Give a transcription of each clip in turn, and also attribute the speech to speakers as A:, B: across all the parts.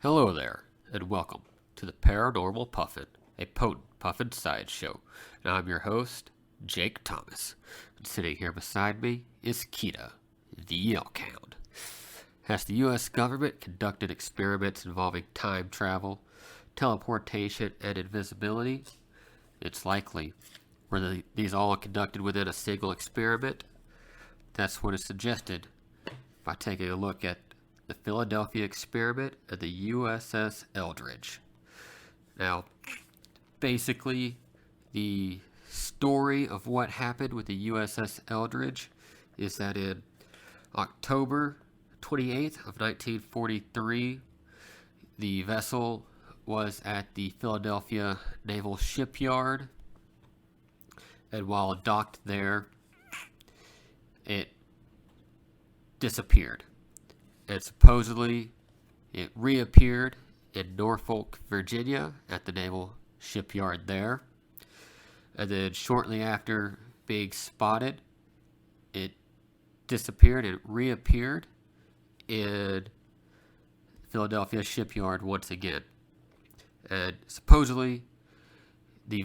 A: Hello there, and welcome to the Paranormal Puffin, a potent puffin sideshow. And I'm your host, Jake Thomas. And sitting here beside me is Kita, the Elk Hound. Has the U.S. government conducted experiments involving time travel, teleportation, and invisibility? It's likely. Were these all conducted within a single experiment? That's what is suggested by taking a look at the Philadelphia experiment and the USS Eldridge. Now, basically, the story of what happened with the USS Eldridge is that in October 28th of 1943, the vessel was at the Philadelphia Naval Shipyard, and while docked there, it disappeared. And supposedly, it reappeared in Norfolk, Virginia, at the Naval Shipyard there. And then shortly after being spotted, it disappeared and reappeared in Philadelphia Shipyard once again. And supposedly, the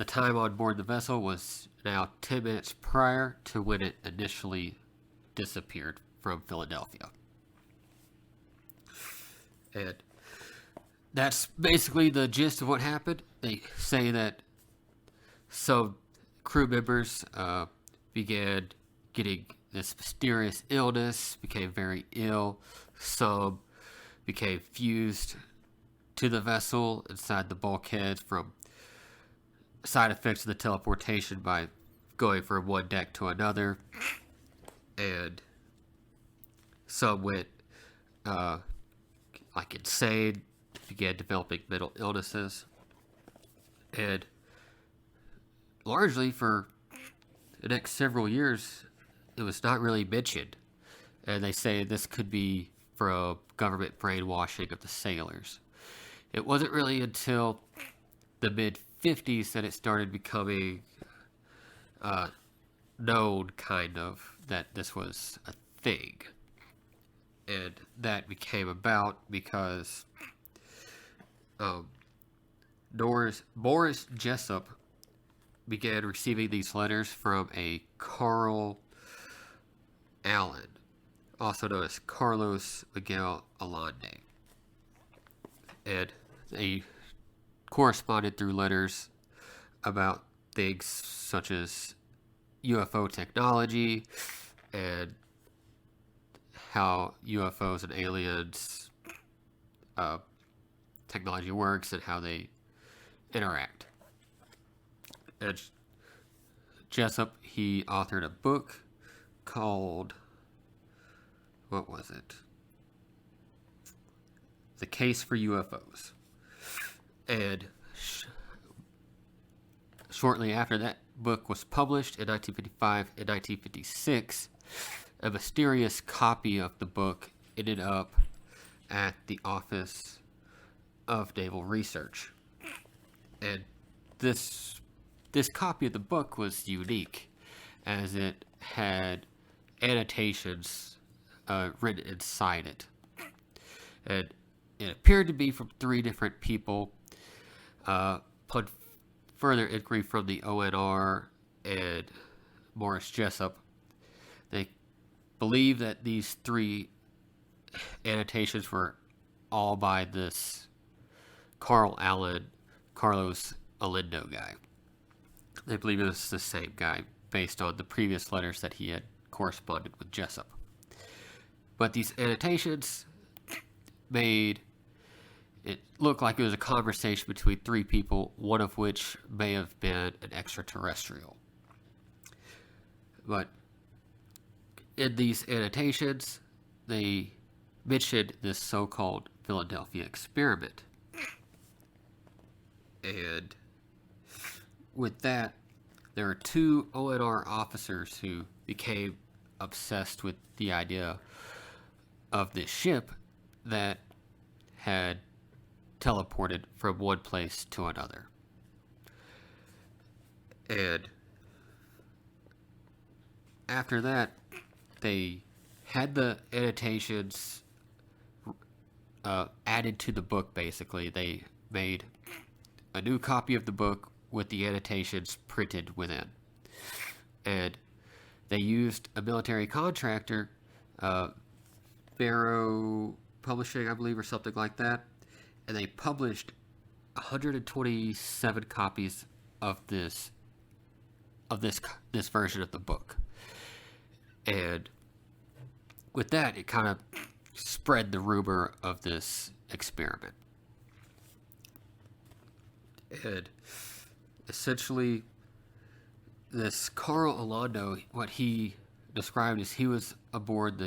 A: time on board the vessel was now 10 minutes prior to when it initially disappeared from Philadelphia. And that's basically the gist of what happened. They say that some crew members began getting this mysterious illness, became very ill. Some became fused to the vessel inside the bulkhead from side effects of the teleportation by going from one deck to another. And some went like insane, began developing mental illnesses, and largely for the next several years, it was not really mentioned. And they say this could be from government brainwashing of the sailors. It wasn't really until the mid-50s that it started becoming known, kind of, that this was a thing. And that became about because Morris Jessup began receiving these letters from a Carl Allen, also known as Carlos Miguel Allende. And they corresponded through letters about things such as UFO technology and how UFOs and aliens technology works and how they interact. And Jessup, he authored a book called, what was it? The Case for UFOs. And shortly after that book was published in 1955 and 1956, a mysterious copy of the book ended up at the Office of Naval Research. And this copy of the book was unique, as it had annotations written inside it. And it appeared to be from three different people. Upon further inquiry from the ONR and Morris Jessup, they believe that these three annotations were all by this Carlos Alindo guy. They believe it was the same guy based on the previous letters that he had corresponded with Jessup. But these annotations made it look like it was a conversation between three people, one of which may have been an extraterrestrial. But in these annotations, they mentioned this so-called Philadelphia experiment. And with that, there are two ONR officers who became obsessed with the idea of this ship that had teleported from one place to another. And after that, they had the annotations added to the book. Basically, they made a new copy of the book with the annotations printed within, and they used a military contractor, Barrow Publishing, I believe, or something like that, and they published 127 copies of this version of the book. And with that, it kind of spread the rumor of this experiment. And essentially, this Carl Alando, what he described is he was aboard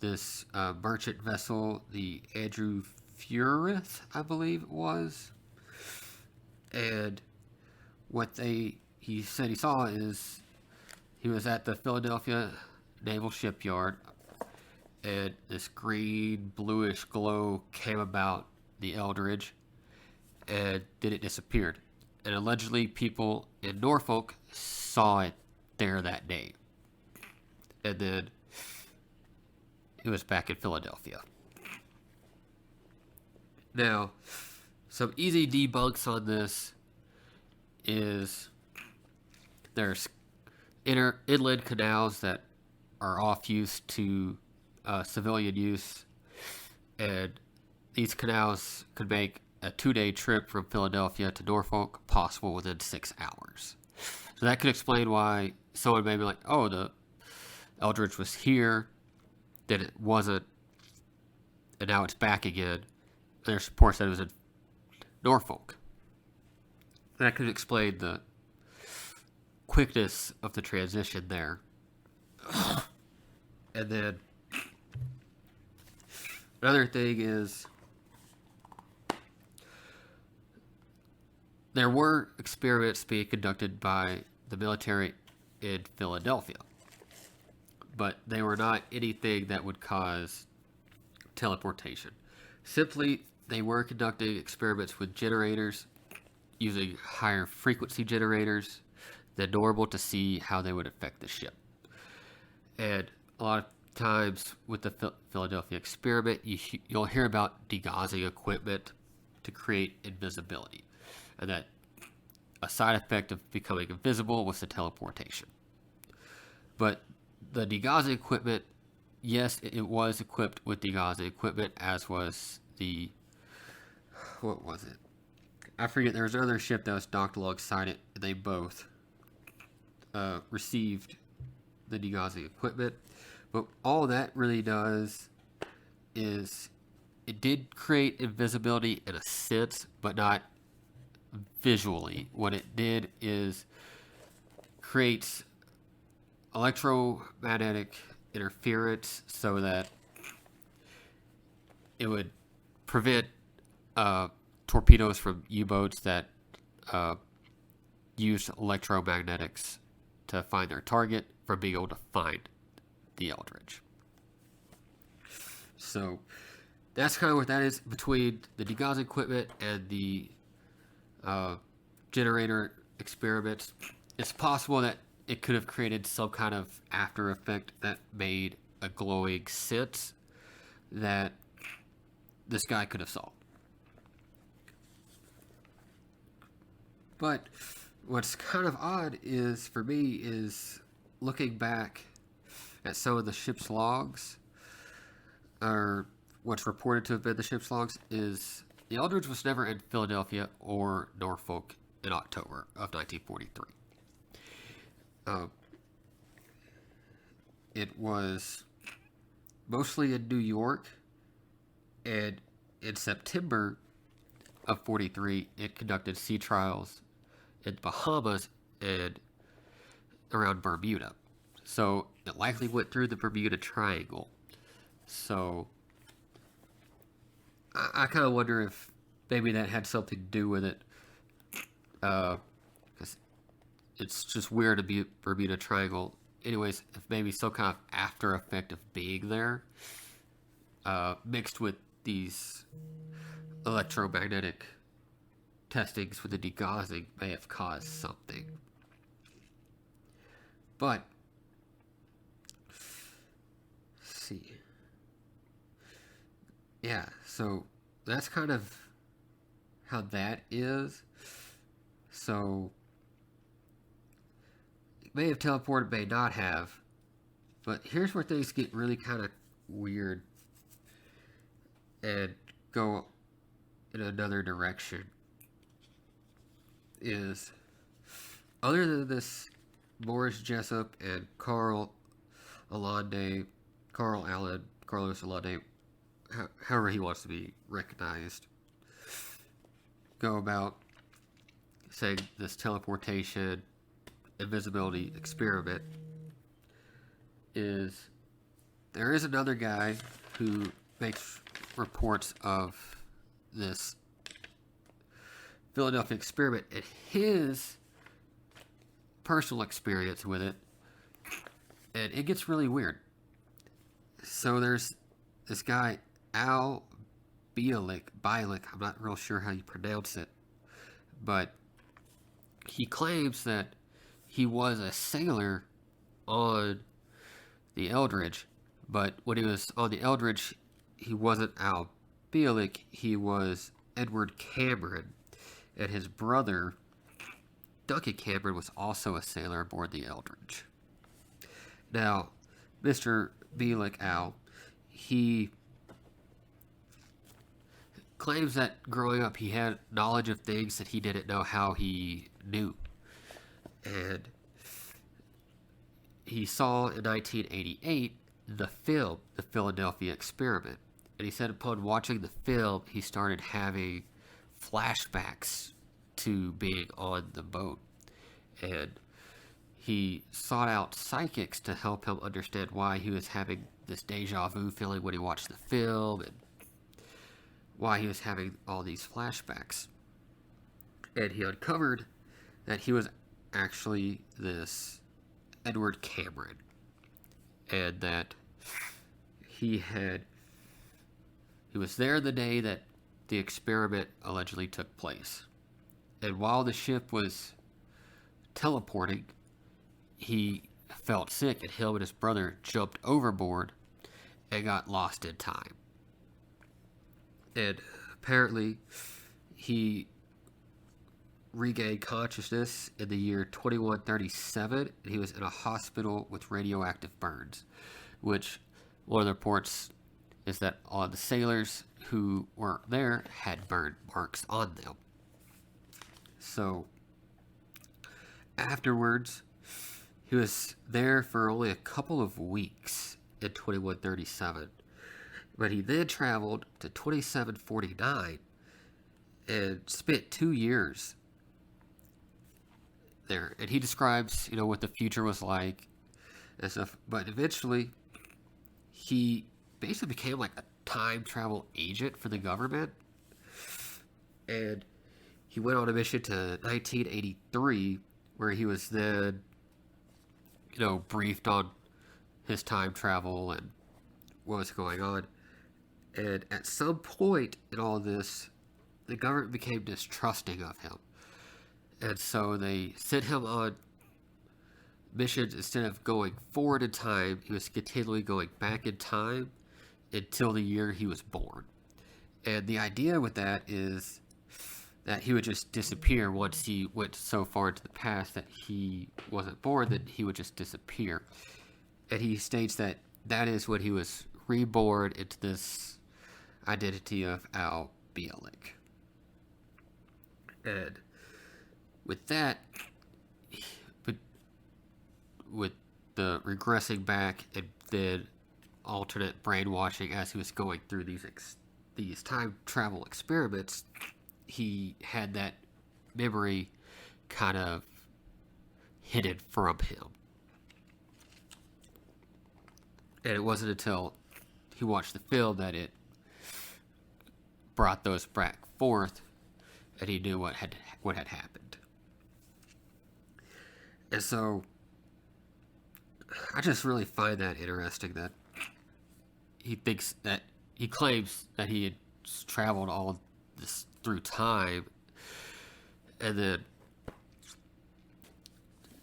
A: this merchant vessel, the Andrew Fureth, I believe it was. And what he said he saw is he was at the Philadelphia Naval Shipyard, and this green bluish glow came about the Eldridge, and then it disappeared. And allegedly people in Norfolk saw it there that day. And then it was back in Philadelphia. Now, some easy debunks on this is there's inland canals that are off use to civilian use, and these canals could make a 2-day trip from Philadelphia to Norfolk possible within 6 hours. So that could explain why someone may be like, oh, the Eldridge was here, then it wasn't, and now it's back again. There's reports that it was in Norfolk. That could explain the quickness of the transition there. And then another thing is there were experiments being conducted by the military in Philadelphia, but they were not anything that would cause teleportation. Simply, they were conducting experiments with generators, using higher frequency generators than normal to see how they would affect the ship. And a lot of times with the Philadelphia experiment, you'll hear about degaussing equipment to create invisibility, and that a side effect of becoming invisible was the teleportation. But the degaussing equipment, yes, it was equipped with degaussing equipment, as was the, what was it? I forget, there was another ship that was docked alongside it, and they both received the degaussing equipment. But all that really does is it did create invisibility in a sense, but not visually. What it did is creates electromagnetic interference so that it would prevent torpedoes from U-boats that use electromagnetics to find their target from being able to find the Eldridge. So that's kind of what that is between the degaussing equipment and the generator experiments. It's possible that it could have created some kind of after effect that made a glowing sense that this guy could have solved. But what's kind of odd is, for me, is looking back at some of the ship's logs, or what's reported to have been the ship's logs, is the Eldridge was never in Philadelphia or Norfolk in October of 1943. It was mostly in New York, and in September of 43, it conducted sea trials in Bahamas and around Bermuda. So it likely went through the Bermuda Triangle. So I kind of wonder if maybe that had something to do with it. Because it's just weird to be Bermuda Triangle. Anyways, if maybe some kind of after effect of being there, mixed with these electromagnetic testings with the degaussing, may have caused something. But let's see. Yeah, yeah, so that's kind of how that is. So, it may have teleported, may not have. But here's where things get really kind of weird and go in another direction. Is other than this Morris Jessup and Alande, Carlos Alande, however he wants to be recognized, go about saying this teleportation, invisibility experiment, is there is another guy who makes reports of this Philadelphia experiment and his personal experience with it, and it gets really weird. So there's this guy, Al Bialik, I'm not real sure how you pronounce it, but he claims that he was a sailor on the Eldridge, but when he was on the Eldridge, he wasn't Al Bialik, he was Edward Cameron, and his brother, Duncan Cameron, was also a sailor aboard the Eldridge. Now, Mr. Bialik Al, he claims that growing up he had knowledge of things that he didn't know how he knew. And he saw in 1988 the film, The Philadelphia Experiment. And he said upon watching the film, he started having flashbacks to being on the boat. And he sought out psychics to help him understand why he was having this deja vu feeling when he watched the film and why he was having all these flashbacks. And he uncovered that he was actually this Edward Cameron, and that he was there the day that the experiment allegedly took place. And while the ship was teleporting, he felt sick, and him and his brother jumped overboard and got lost in time. And apparently, he regained consciousness in the year 2137, and he was in a hospital with radioactive burns, which one of the reports is that all the sailors who weren't there had burn marks on them. So, afterwards, he was there for only a couple of weeks in 2137, but he then traveled to 2749 and spent 2 years there. And he describes, what the future was like and stuff. But eventually, he basically became like a time travel agent for the government. And he went on a mission to 1983, where he was then, briefed on his time travel and what was going on. And at some point in all this, the government became distrusting of him. And so they sent him on missions. Instead of going forward in time, he was continually going back in time until the year he was born. And the idea with that is that he would just disappear once he went so far into the past that he wasn't born, that he would just disappear. And he states that that is when he was reborn into this identity of Al Bialik. And with that, with the regressing back and then alternate brainwashing as he was going through these time travel experiments, he had that memory kind of hidden from him. And it wasn't until he watched the film that it brought those back forth, and he knew what had happened. And so, I just really find that interesting that he claims that he had traveled all this through time, and then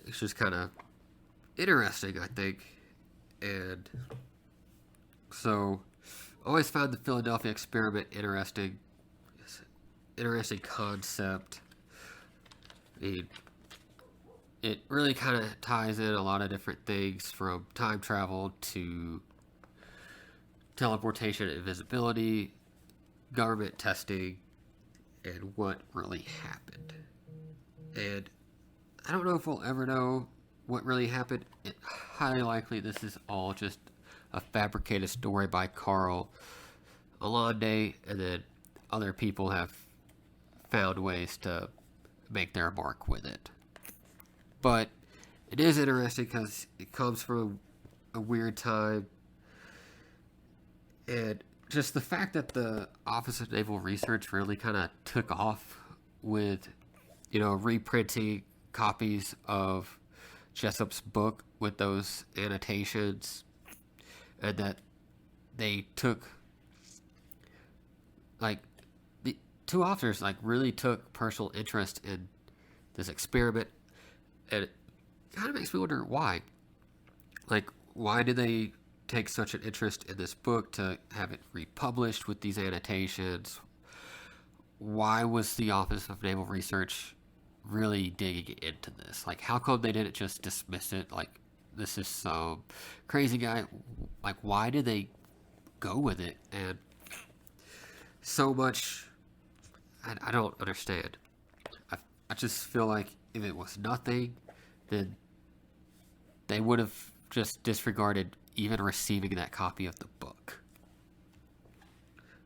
A: it's just kind of interesting, I think. And so always found the Philadelphia experiment interesting. It's an interesting concept. I mean, it really kind of ties in a lot of different things from time travel to teleportation and invisibility, government testing, and what really happened. And I don't know if we'll ever know what really happened. It's highly likely this is all just a fabricated story by Carl Alande, and then other people have found ways to make their mark with it. But it is interesting because it comes from a weird time, and just the fact that the Office of Naval Research really kind of took off with, reprinting copies of Jessup's book with those annotations, and that they took, like, the two authors, like, really took personal interest in this experiment, and it kind of makes me wonder why. Like, why did they take such an interest in this book to have it republished with these annotations? Why was the Office of Naval Research really digging into this? Like, how come they didn't just dismiss it? Like, this is some crazy guy. Like, why did they go with it? And so much, I don't understand. I just feel like if it was nothing, then they would have just disregarded even receiving that copy of the book.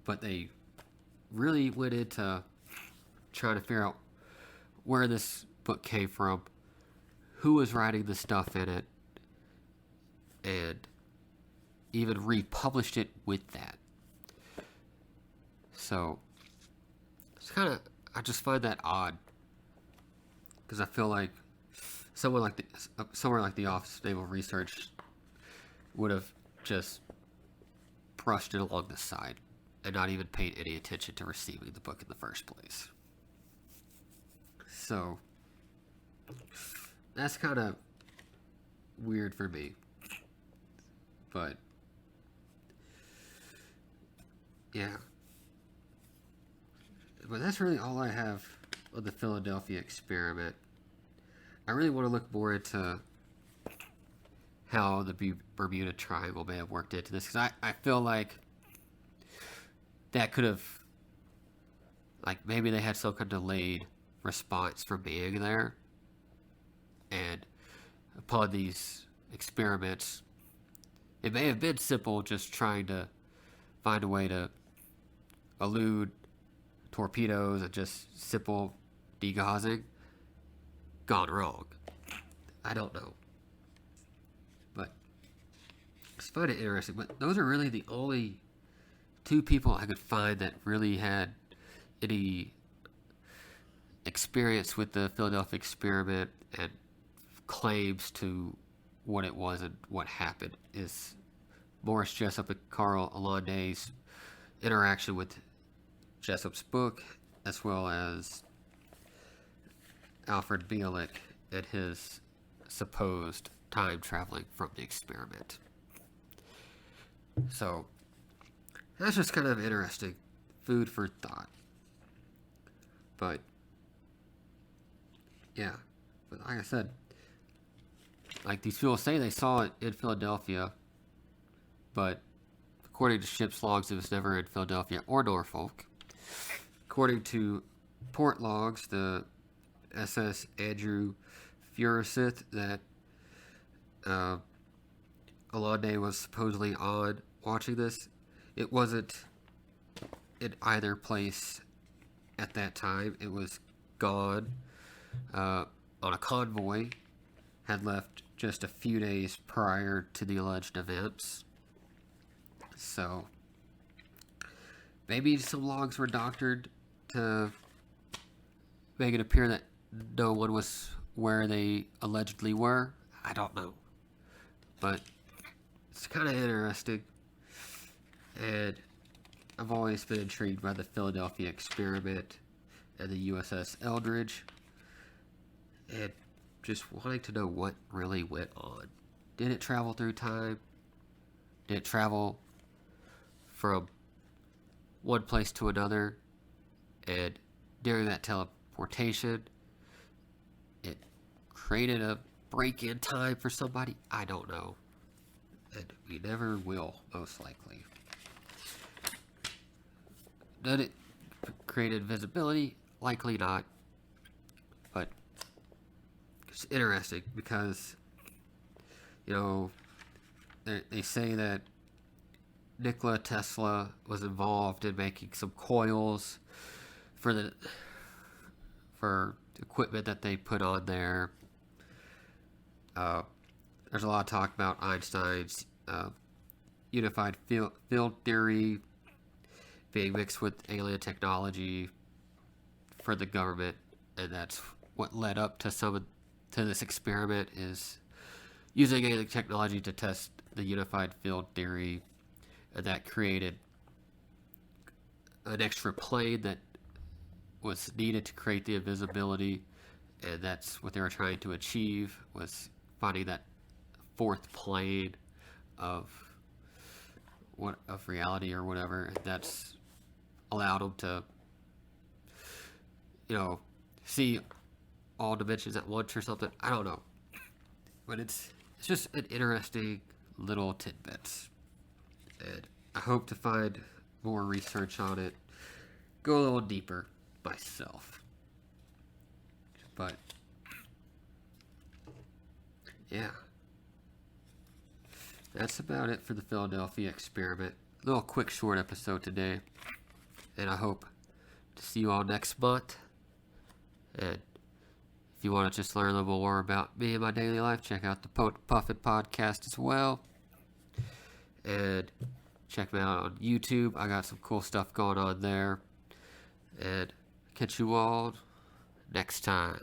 A: But they really went into trying to figure out where this book came from, who was writing the stuff in it, and even republished it with that. So it's I just find that odd, because I feel like somewhere like the Office of Naval Research would have just brushed it along the side and not even paid any attention to receiving the book in the first place. So that's kind of weird for me. But yeah. But that's really all I have on the Philadelphia experiment. I really want to look more into how the Bermuda Triangle may have worked into this, because I feel like that could have, like, maybe they had some kind of delayed response from being there, and upon these experiments, it may have been simple, just trying to find a way to elude torpedoes and just simple degaussing, gone wrong. I don't know. But I just find it interesting. But those are really the only two people I could find that really had any experience with the Philadelphia experiment and claims to what it was and what happened. Is Morris Jessup and Carl Alande's interaction with Jessup's book, as well as Alfred Bielek and his supposed time traveling from the experiment. So that's just kind of interesting, food for thought. But yeah, but like I said, like, these people say they saw it in Philadelphia, but according to ship's logs, it was never in Philadelphia or Norfolk. According to port logs, the SS Andrew Furusith that Alande was supposedly on watching this, it wasn't in either place at that time. It was gone on a convoy, had left just a few days prior to the alleged events. So maybe some logs were doctored to make it appear that no one was where they allegedly were. I don't know. But it's kind of interesting. And I've always been intrigued by the Philadelphia experiment and the USS Eldridge. And just wanting to know what really went on. Did it travel through time? Did it travel from one place to another, and during that teleportation, it created a break in time for somebody. I don't know. And we never will, most likely. Did it create invisibility? Likely not. But it's interesting because, you know, they say that Nikola Tesla was involved in making some coils for equipment that they put on there. There's a lot of talk about Einstein's unified field theory being mixed with alien technology for the government, and that's what led up to this experiment, is using alien technology to test the unified field theory, and that created an extra plane that was needed to create the invisibility, and that's what they were trying to achieve, was finding that fourth plane of reality or whatever, and that's allowed them to, see all dimensions at once or something. I don't know, but it's just an interesting little tidbits, and I hope to find more research on it, go a little deeper myself. But yeah, that's about it for the Philadelphia experiment. A little quick short episode today, and I hope to see you all next month. And if you want to just learn a little more about me and my daily life, check out the Puffin podcast as well. And check me out on YouTube. I got some cool stuff going on there. And catch you all next time.